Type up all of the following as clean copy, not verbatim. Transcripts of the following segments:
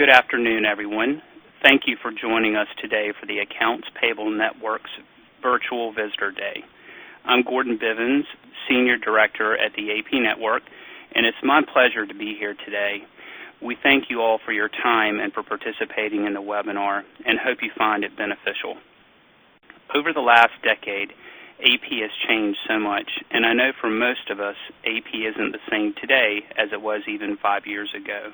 Good afternoon, everyone. Thank you for joining us today for the Accounts Payable Network's Virtual Visitor Day. I'm Gordon Bivens, Senior Director at the AP Network, and it's my pleasure to be here today. We thank you all for your time and for participating in the webinar, and hope you find it beneficial. Over the last decade, AP has changed so much, and I know for most of us, AP isn't the same today as it was even 5 years ago.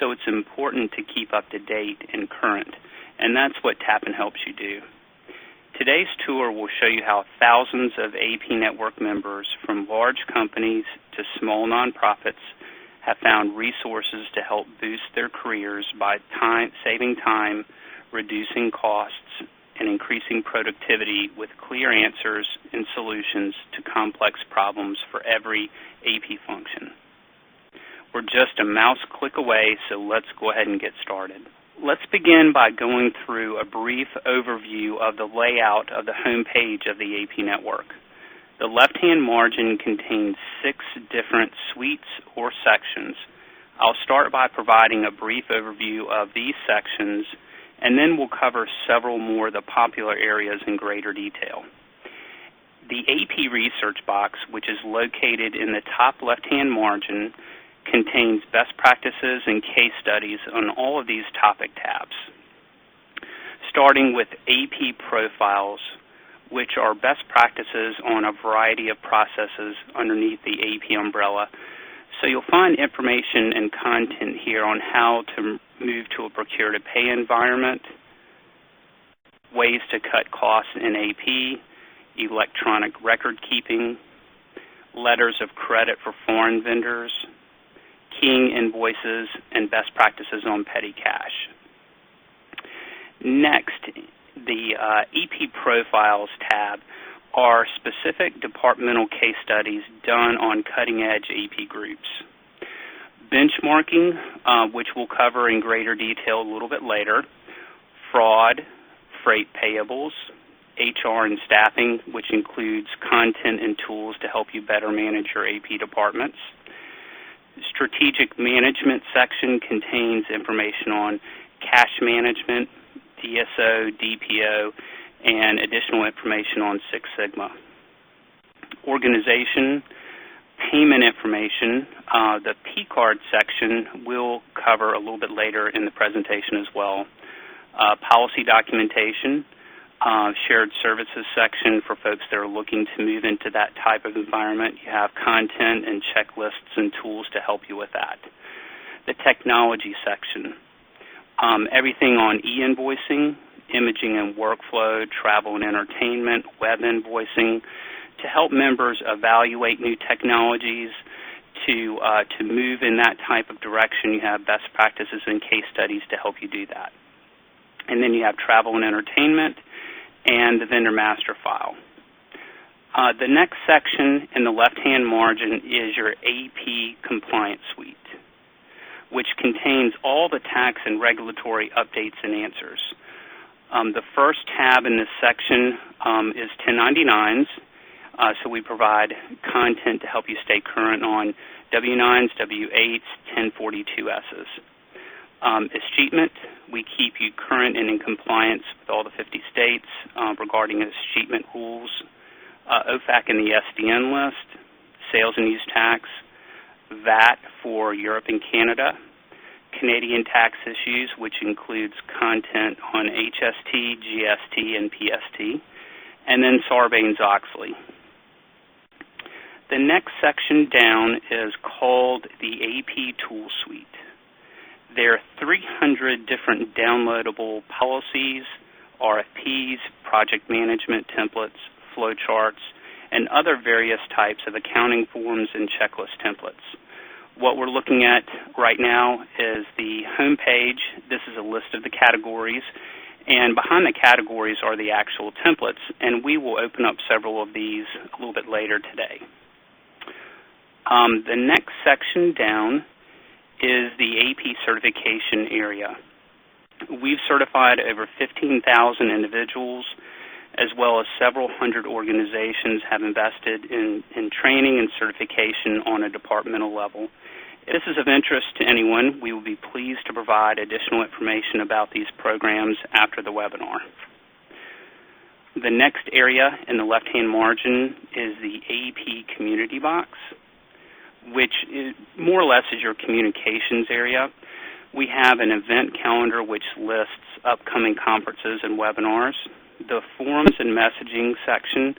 So it's important to keep up to date and current, and that's what TAPN helps you do. Today's tour will show you how thousands of AP Network members, from large companies to small nonprofits, have found resources to help boost their careers by saving time, reducing costs, and increasing productivity with clear answers and solutions to complex problems for every AP function. We're just a mouse click away, so let's go ahead and get started. Let's begin by going through a brief overview of the layout of the home page of the AP Network. The left-hand margin contains 6 different suites or sections. I'll start by providing a brief overview of these sections, and then we'll cover several more of the popular areas in greater detail. The AP Research box, which is located in the top left-hand margin, contains best practices and case studies on all of these topic tabs. Starting with AP Profiles, which are best practices on a variety of processes underneath the AP umbrella. So you'll find information and content here on how to move to a procure-to-pay environment, ways to cut costs in AP, electronic record keeping, letters of credit for foreign vendors, keying invoices, and best practices on petty cash. Next, the EP Profiles tab are specific departmental case studies done on cutting-edge AP groups. Benchmarking, which we'll cover in greater detail a little bit later, fraud, freight payables, HR and staffing, which includes content and tools to help you better manage your AP departments. Strategic Management section contains information on cash management, DSO, DPO, and additional information on Six Sigma. Organization, payment information, the P-card section we'll cover a little bit later in the presentation as well. Policy documentation, shared services section for folks that are looking to move into that type of environment. You have content and checklists and tools to help you with that. The technology section, everything on e-invoicing, imaging and workflow, travel and entertainment, web invoicing, to help members evaluate new technologies, to move in that type of direction. You have best practices and case studies to help you do that. And then you have travel and entertainment, and the vendor master file. The next section in the left-hand margin is your AP Compliance Suite, which contains all the tax and regulatory updates and answers. The first tab in this section is 1099s, so we provide content to help you stay current on W-9s, W-8s, 1042Ss. Escheatment, we keep you current and in compliance with all the 50 states regarding escheatment rules. OFAC and the SDN list, sales and use tax, VAT for Europe and Canada, Canadian tax issues, which includes content on HST, GST, and PST, and then Sarbanes-Oxley. The next section down is called the AP Tool Suite. There are 300 different downloadable policies, RFPs, project management templates, flowcharts, and other various types of accounting forms and checklist templates. What we're looking at right now is the home page. This is a list of the categories, and behind the categories are the actual templates, and we will open up several of these a little bit later today. The next section down is the AP certification area. We've certified over 15,000 individuals, as well as several hundred organizations have invested in training and certification on a departmental level. If this is of interest to anyone, we will be pleased to provide additional information about these programs after the webinar. The next area in the left-hand margin is the AP Community box, which is more or less is your communications area. We have an event calendar which lists upcoming conferences and webinars. The forums and messaging section,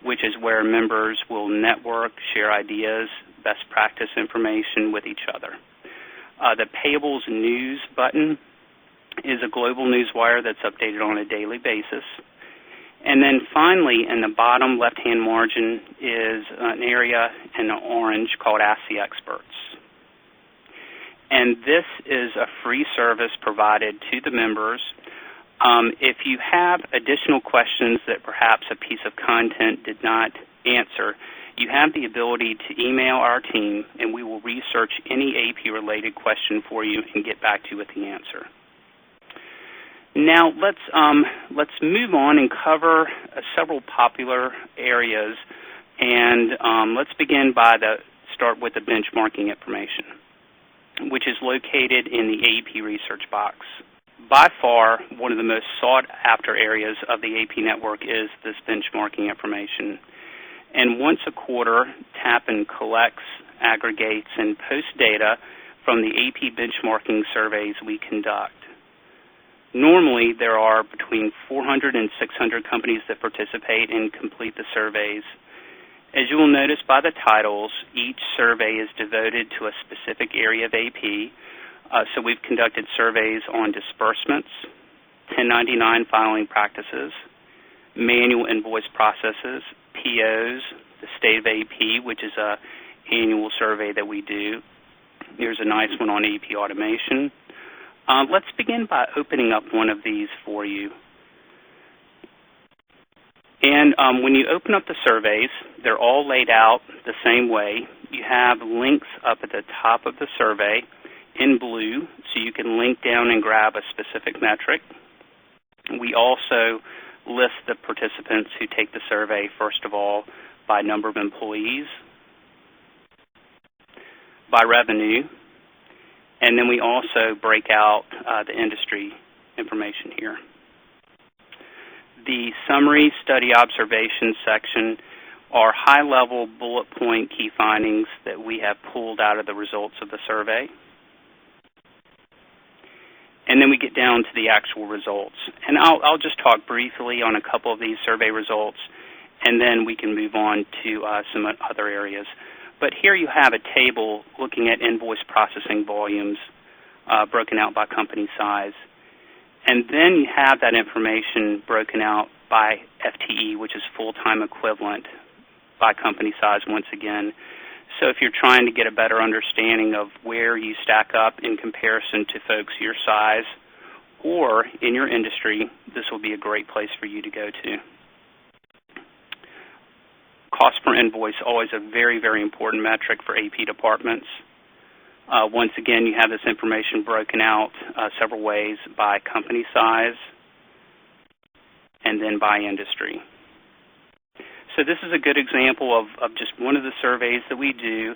which is where members will network, share ideas, best practice information with each other. The Payables News button is a global newswire that's updated on a daily basis. And then finally, in the bottom left-hand margin is an area in orange called Ask the Experts. And this is a free service provided to the members. If you have additional questions that perhaps a piece of content did not answer, you have the ability to email our team, and we will research any AP-related question for you and get back to you with the answer. Now let's move on and cover several popular areas, and let's begin by start with the benchmarking information, which is located in the AP research box. By far, one of the most sought-after areas of the AP network is this benchmarking information. And once a quarter, TAPN collects, aggregates, and posts data from the AP benchmarking surveys we conduct. Normally, there are between 400 and 600 companies that participate and complete the surveys. As you will notice by the titles, each survey is devoted to a specific area of AP. So we've conducted surveys on disbursements, 1099 filing practices, manual invoice processes, POs, the state of AP, which is an annual survey that we do. There's a nice one on AP automation. Let's begin by opening up one of these for you. And when you open up the surveys, they're all laid out the same way. You have links up at the top of the survey in blue, so you can link down and grab a specific metric. We also list the participants who take the survey, first of all, by number of employees, by revenue, and then we also break out the industry information here. The summary study observations section are high-level bullet point key findings that we have pulled out of the results of the survey. And then we get down to the actual results. And I'll just talk briefly on a couple of these survey results, and then we can move on to some other areas. But here you have a table looking at invoice processing volumes broken out by company size. And then you have that information broken out by FTE, which is full-time equivalent, by company size once again. So if you're trying to get a better understanding of where you stack up in comparison to folks your size or in your industry, this will be a great place for you to go to. Cost per invoice, always a very, very important metric for AP departments. Once again, you have this information broken out several ways by company size and then by industry. So this is a good example of just one of the surveys that we do,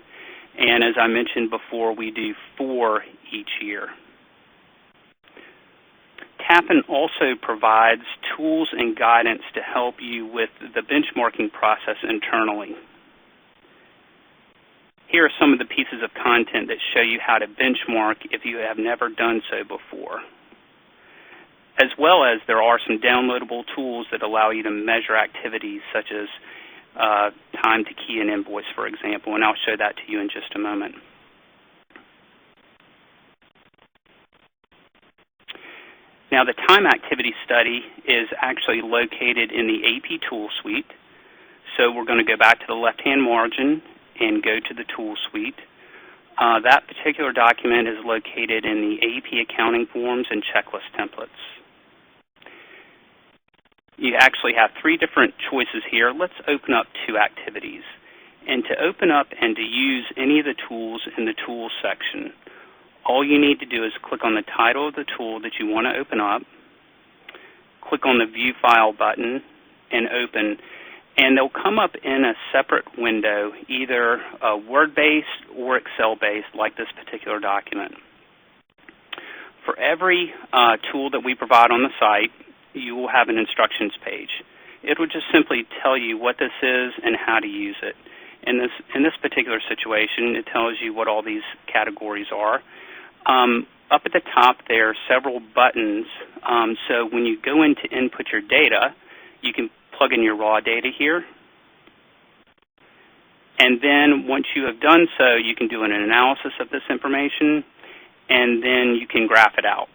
and as I mentioned before, we do 4 each year. TAPN also provides tools and guidance to help you with the benchmarking process internally. Here are some of the pieces of content that show you how to benchmark if you have never done so before. As well as there are some downloadable tools that allow you to measure activities such as time to key an invoice, for example, and I'll show that to you in just a moment. Now, the time activity study is actually located in the AP tool suite. So we're going to go back to the left-hand margin and go to the tool suite. That particular document is located in the AP accounting forms and checklist templates. You actually have 3 different choices here. Let's open up 2 activities. And to open up and to use any of the tools in the tools section, all you need to do is click on the title of the tool that you want to open up, click on the View File button, and open. and they'll come up in a separate window, either Word-based or Excel-based, like this particular document. For every tool that we provide on the site, you will have an instructions page. It will just simply tell you what this is and how to use it. In this particular situation, it tells you what all these categories are. Up at the top, there are several buttons. So when you go in to input your data, you can plug in your raw data here. And then once you have done so, you can do an analysis of this information, and then you can graph it out.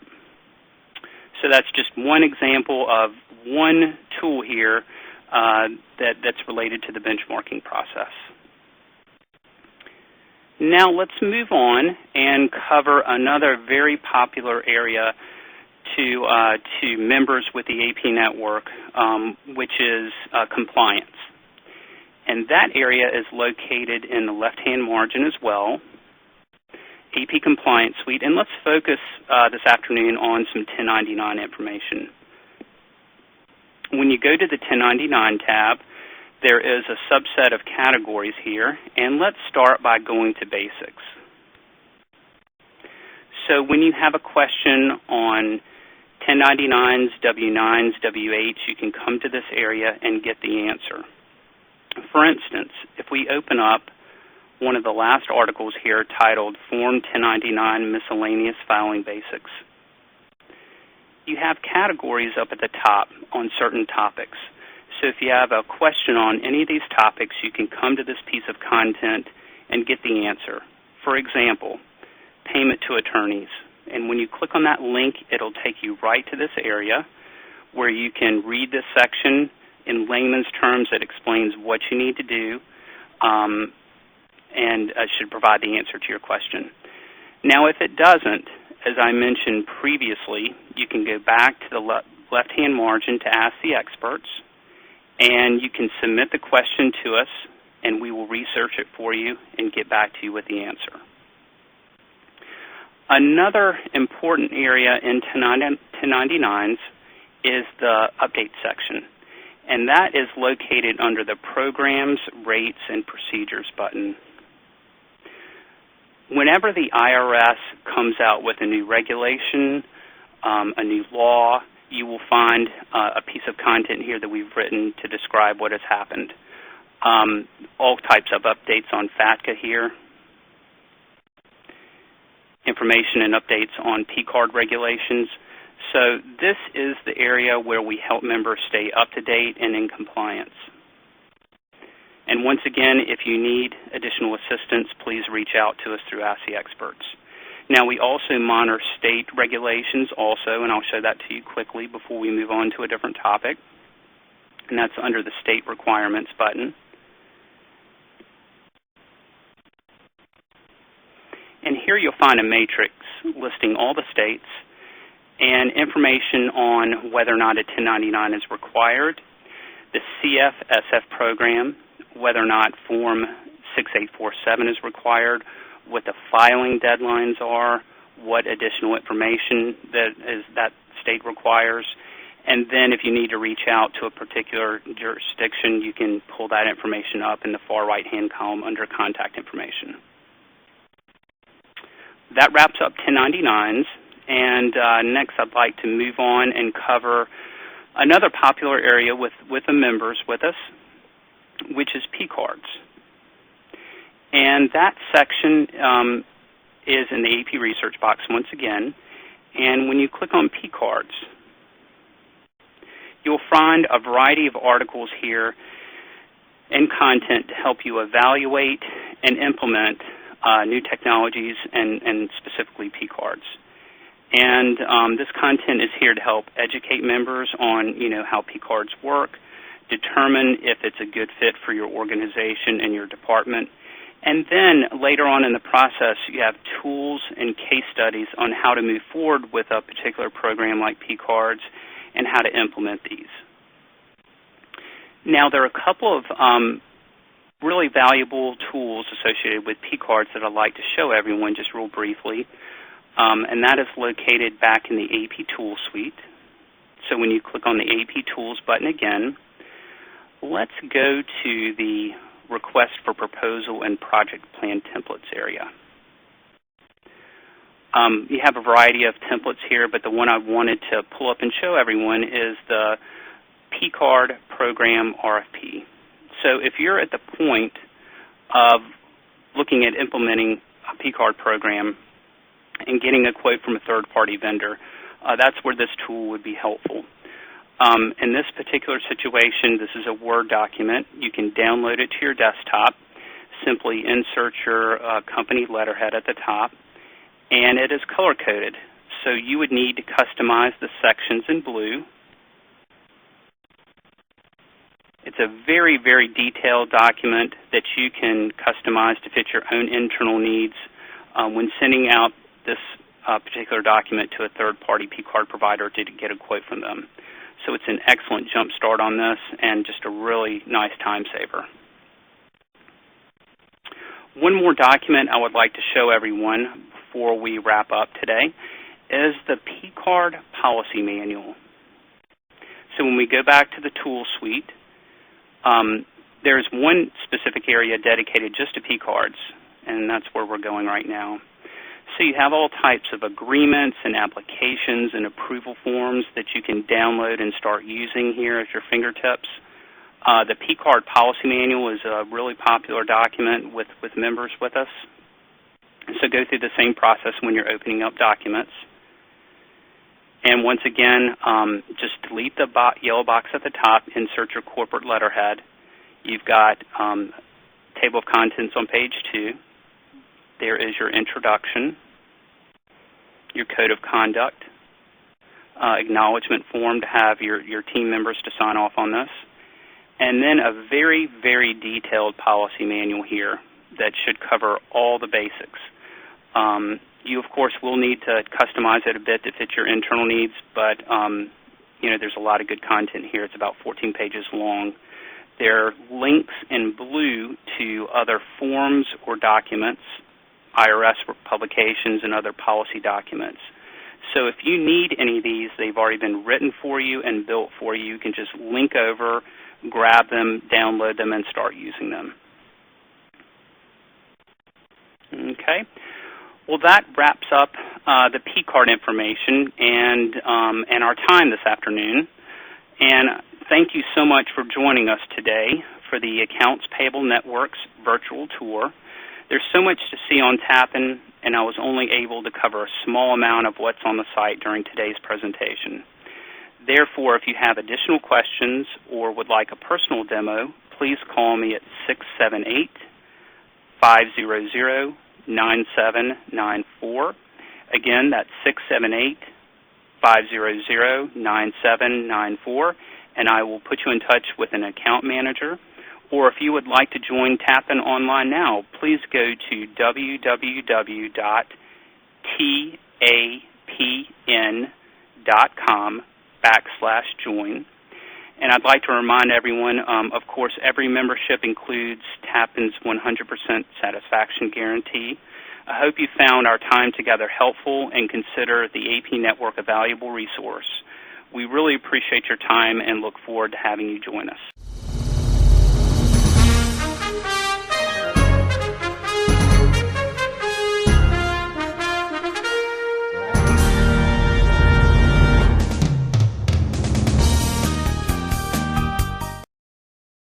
So that's just one example of one tool here that's related to the benchmarking process. Now let's move on and cover another very popular area to members with the AP network, which is compliance. And that area is located in the left-hand margin as well, AP Compliance Suite. And let's focus this afternoon on some 1099 information. When you go to the 1099 tab, there is a subset of categories here, and let's start by going to basics. So when you have a question on 1099s, W-9s, W-8s, you can come to this area and get the answer. For instance, if we open up one of the last articles here titled Form 1099 Miscellaneous Filing Basics, you have categories up at the top on certain topics. So if you have a question on any of these topics, you can come to this piece of content and get the answer. For example, payment to attorneys. And when you click on that link, it'll take you right to this area where you can read this section in layman's terms that explains what you need to do and should provide the answer to your question. Now, if it doesn't, as I mentioned previously, you can go back to the left-hand margin to ask the experts, and you can submit the question to us, and we will research it for you and get back to you with the answer. Another important area in 1099s is the update section, and that is located under the Programs, Rates, and Procedures button. Whenever the IRS comes out with a new regulation, a new law, you will find a piece of content here that we've written to describe what has happened. All types of updates on FATCA here, information and updates on P-card regulations. So this is the area where we help members stay up to date and in compliance. And once again, if you need additional assistance, please reach out to us through Ask the Experts. Now, we also monitor state regulations also, and I'll show that to you quickly before we move on to a different topic, and that's under the State Requirements button. And here you'll find a matrix listing all the states and information on whether or not a 1099 is required, the CFSF program, whether or not Form 6847 is required, what the filing deadlines are, what additional information that state requires, and then if you need to reach out to a particular jurisdiction, you can pull that information up in the far right-hand column under Contact Information. That wraps up 1099s, and next I'd like to move on and cover another popular area with the members with us, which is P-cards. And that section is in the AP Research box once again, and when you click on P-cards, you'll find a variety of articles here and content to help you evaluate and implement new technologies and specifically P-cards. And this content is here to help educate members on how P-cards work, determine if it's a good fit for your organization and your department, and then later on in the process you have tools and case studies on how to move forward with a particular program like P-cards and how to implement these. Now there are a couple of really valuable tools associated with P-cards that I'd like to show everyone just real briefly, and that is located back in the AP Tool Suite. So when you click on the AP Tools button again, Let's go to the Request for Proposal and Project Plan Templates area. You have a variety of templates here, but the one I wanted to pull up and show everyone is the P-Card Program RFP. So if you're at the point of looking at implementing a P-Card program and getting a quote from a third-party vendor, that's where this tool would be helpful. In this particular situation, this is a Word document. You can download it to your desktop. Simply insert your company letterhead at the top, and it is color-coded. So you would need to customize the sections in blue. It's a very, very detailed document that you can customize to fit your own internal needs when sending out this particular document to a third-party P-Card provider to get a quote from them. So it's an excellent jump start on this and just a really nice time saver. One more document I would like to show everyone before we wrap up today is the P-Card Policy Manual. So when we go back to the tool suite, there's one specific area dedicated just to P-Cards, and that's where we're going right now. So you have all types of agreements and applications and approval forms that you can download and start using here at your fingertips. The P-Card Policy Manual is a really popular document with members with us. So go through the same process when you're opening up documents. And once again, just delete the yellow box at the top, insert your corporate letterhead. You've got table of contents on page 2. There is your introduction, your code of conduct, acknowledgement form to have your team members to sign off on this, and then a very, very detailed policy manual here that should cover all the basics. You, of course, will need to customize it a bit to fit your internal needs, but there's a lot of good content here. It's about 14 pages long. There are links in blue to other forms or documents, IRS publications, and other policy documents. So if you need any of these, they've already been written for you and built for you. You can just link over, grab them, download them, and start using them. Okay. Well, that wraps up the P-Card information and our time this afternoon. And thank you so much for joining us today for the Accounts Payable Network's virtual tour. There's so much to see on TAPN, and I was only able to cover a small amount of what's on the site during today's presentation. Therefore, if you have additional questions or would like a personal demo, please call me at 678-500-9794. Again, that's 678-500-9794, and I will put you in touch with an account manager. Or if you would like to join TAPN online now, please go to www.tapn.com/join. And I'd like to remind everyone, of course, every membership includes TAPN's 100% satisfaction guarantee. I hope you found our time together helpful and consider the AP Network a valuable resource. We really appreciate your time and look forward to having you join us.